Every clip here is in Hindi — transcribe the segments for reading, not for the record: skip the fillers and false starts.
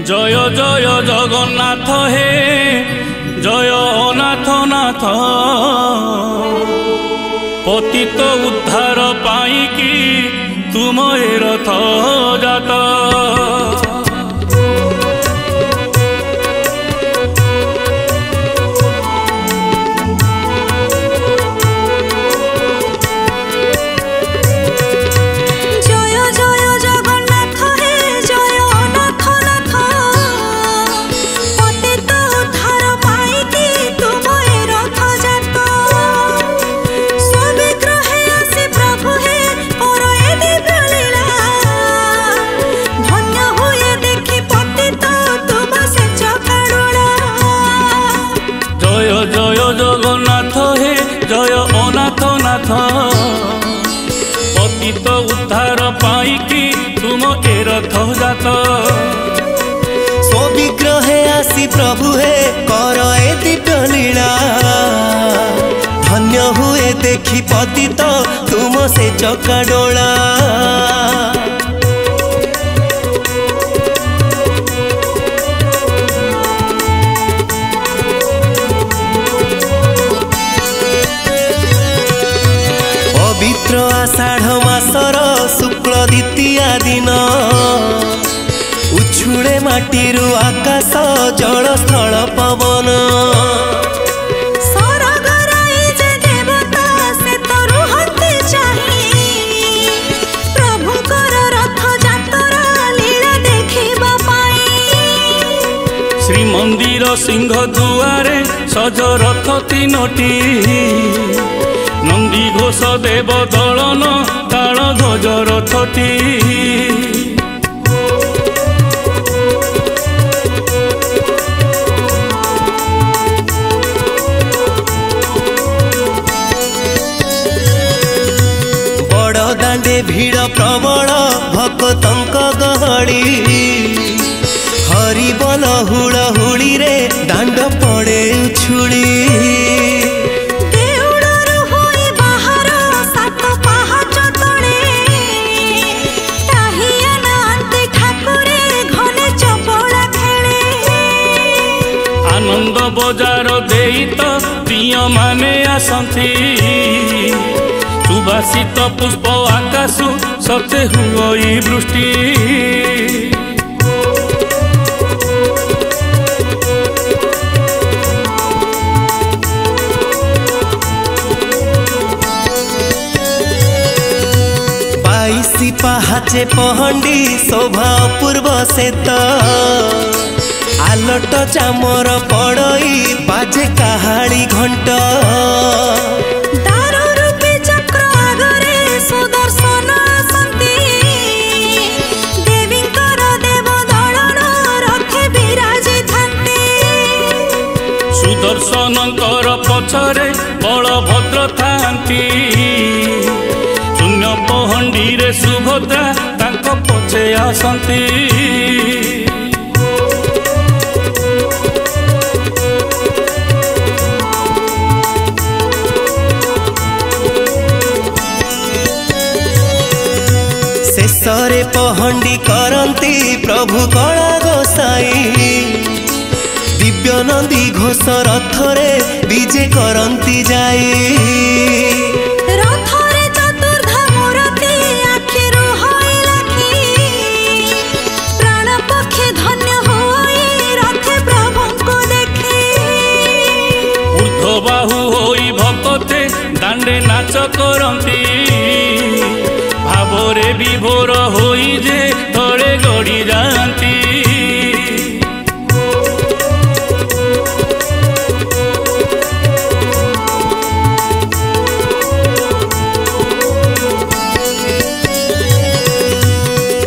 जय जय जगन्नाथ हे जय अनाथ नाथ पतित उद्धार पाईकी तुम ए रथ जात। पतित उद्धार पाईकी तुम ए रथ जात। स्वविग्रहे आसी प्रभु हे कर ए दिव्य लीला धन्य हुए देखी पतित तुम से चका डोला। पवित्र आषाढ़ मासर शुक्ल द्वितीया दिन उछुड़े माटीरू आकाश जल स्थल पवन श्रीमंदिर सिंह दुआरे सज रथ तीनोटी नंदी घोष देव दलन ताल ध्वज रथटी। बड़ दांडे भीड़ प्रबल भक्तंक गहड़ी हरिबल हुड़हुड़ी रे दांड पड़े उछुड़ी। आनंद बजार देई तो प्रिय माने आसंती सुभाषित पुष्प आकाशु सते हुई वृष्टि। बाईसी पहाचे पहंडी शोभा पूर्व सेत आलट चामर पड़ई बाजे काहाड़ी घंट सुदर्शन पछरे बलभद्र थांती शून्य पहंडी रे सुभद्रा तांक पछे आसंती। शेषरे पहंडी करंती प्रभु कला गोसाई दिव्य नंदी घोष रथरे विजे करंती जाई। बाहु होई भक्ते दांडे नाच करंती भावरे विभोर होई जे तले गड़ी जाती।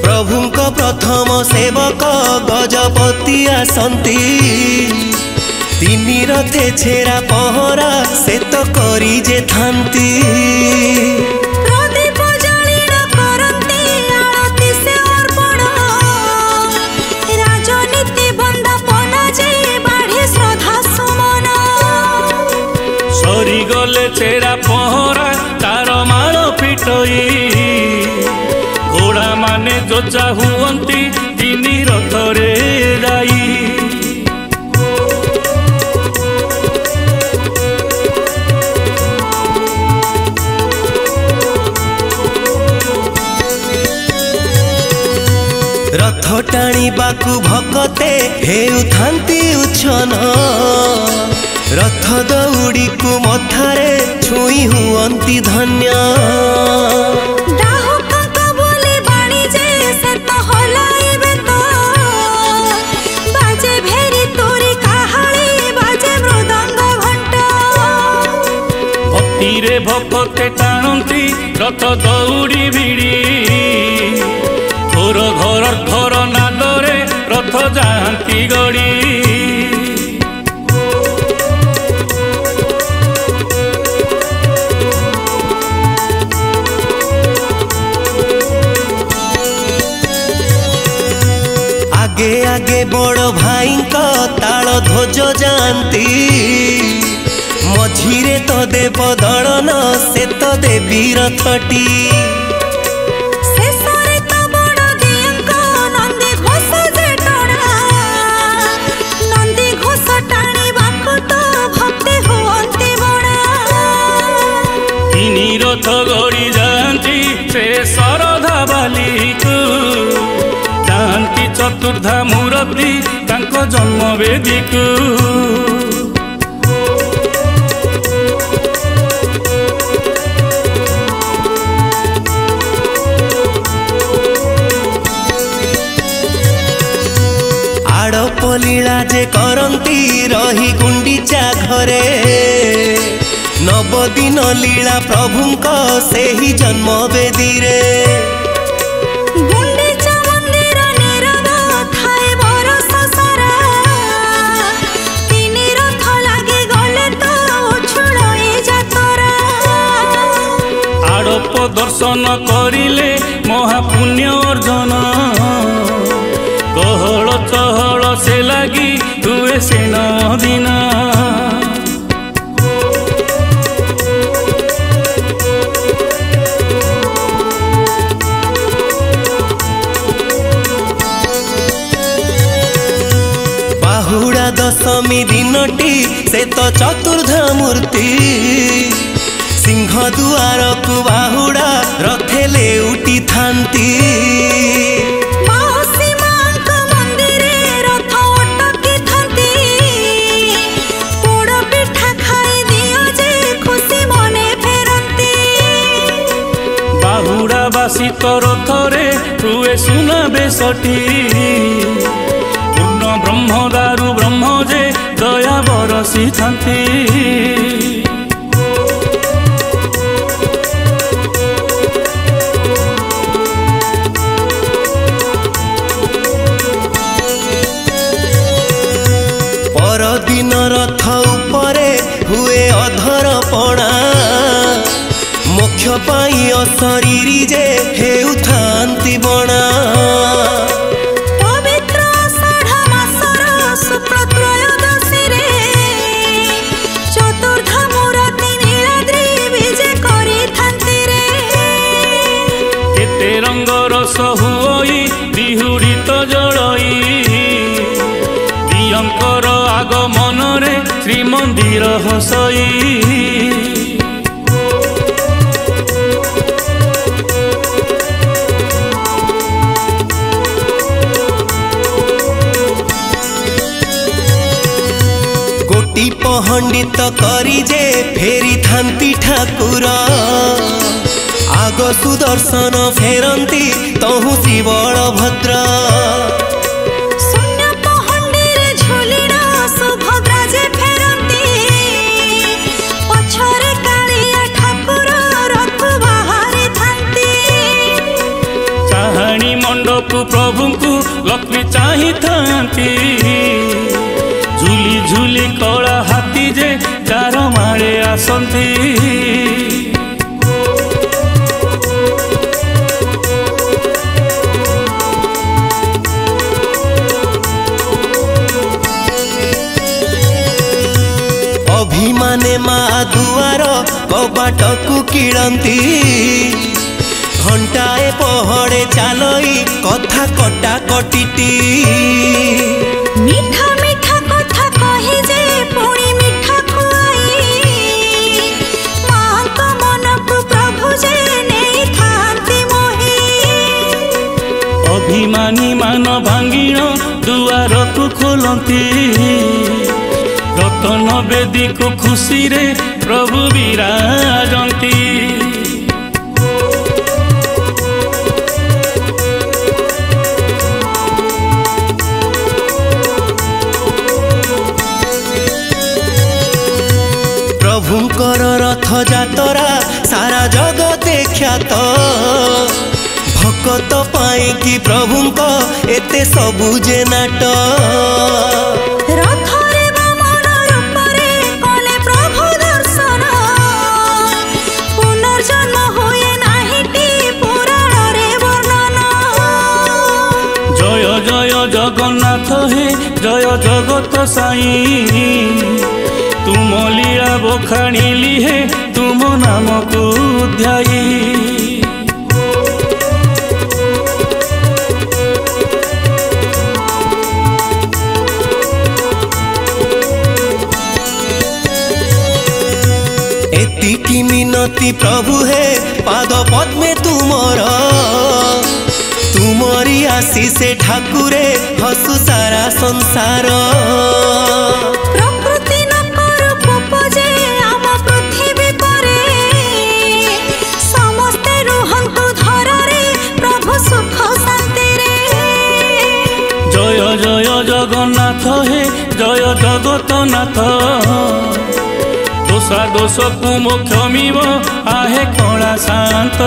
प्रभुंक प्रथम सेवक गजपति आसंती तीनी रथे छेरा पहरा से तो करी जे थांती। सरी गले छेरा पहरा तार माल पिटई घोड़ा माने जो लोचा हुअंती तिनि रथरे जाई। रथ टाणीबाकू भकते हेउथांती उछन रथ दौड़ी को मथारे छुई हुअंती धन्य। भक्तिरे भक्ते टाणती रथ दौड़ी भिड़ी थोर घर थोर नादरे रथ जाती गड़ी। आगे आगे बड़ भाई ताल ध्वज जाती मझीरे तो देव दलन से तो देवी रथटी। रथ गड़ी जाती से शरधा बालिकू जाती चतुर्धा मूर्ति तांको जन्म वेदिकू। आड़प लीला जे करंती रही गुंडीचा घरे नवदिन लीला प्रभुंक से ही जन्म वेदी रे। आड़प दर्शन करिले महापुण्य अर्जन गहल चहल से लगी हुए से न दिन। बाहुड़ा दशमी दिनटी से तो चतुर्धा मूर्ति सिंह दुआर को बाहुड़ा रथेले उठी थांती। बाहुड़ा बासी तो रथरे हुए सुना बेसटी पूर्ण ब्रह्म दारु ब्रह्म जे दया बरसी थांती। परदिन रथ उपरे हुए अधर पणा मोक्ष पाई अशरीरी जे हेउथांती बणा। रस हुई बिहुड़ित जड़ई दियंकर आगमन रे श्रीमंदिर हसई। गोटी पहंडित करी जे फेरी थांती ठाकुर आग सुदर्शन फेरंती तहु श्री बलभद्र। चाहाणी मंडप प्रभु को लक्ष्मी चाही थांती झुली झुली कला हाथी जे चार माड़े आसंती। अभिमाने मा दुआर कबाट को किळंती घंटाए पहड़े चालई कथा कटा कटिटी मीठा मीठा कथा कहे जे पुणी मीठा खुआई माँ को मन को प्रभु जे नहीं थांती मोही अभिमानी मान भांगिण दुआर को खोलती रतन बेदी को खुशी रे प्रभु विराजंती प्रभुंकर रथ जातरा सारा जगत ख्यात भक्त पाई कि प्रभुंक एते सबुजे नाट रथरे बामन रूपरे कले प्रभु दर्शन पुनर्जन्म हुए नाहिटी पुराण रे वर्णन जय जय जगन्नाथ हे जय जगत साई तुम लीला बखाणिली हे तुम नाम को ध्याई एतिकी मिनती प्रभु हे पाद पद्मे तुमरी आशीष ठाकुरे हसु सारा संसार प्रकृति न करू उपजे आम पृथ्वी परे समस्ते रुहन्तु धररे प्रभु सुख शांति रे जय जय जगन्नाथ हे जय जगतनाथ दोषा दोष को मोक्ष मिव आहे कला शांत।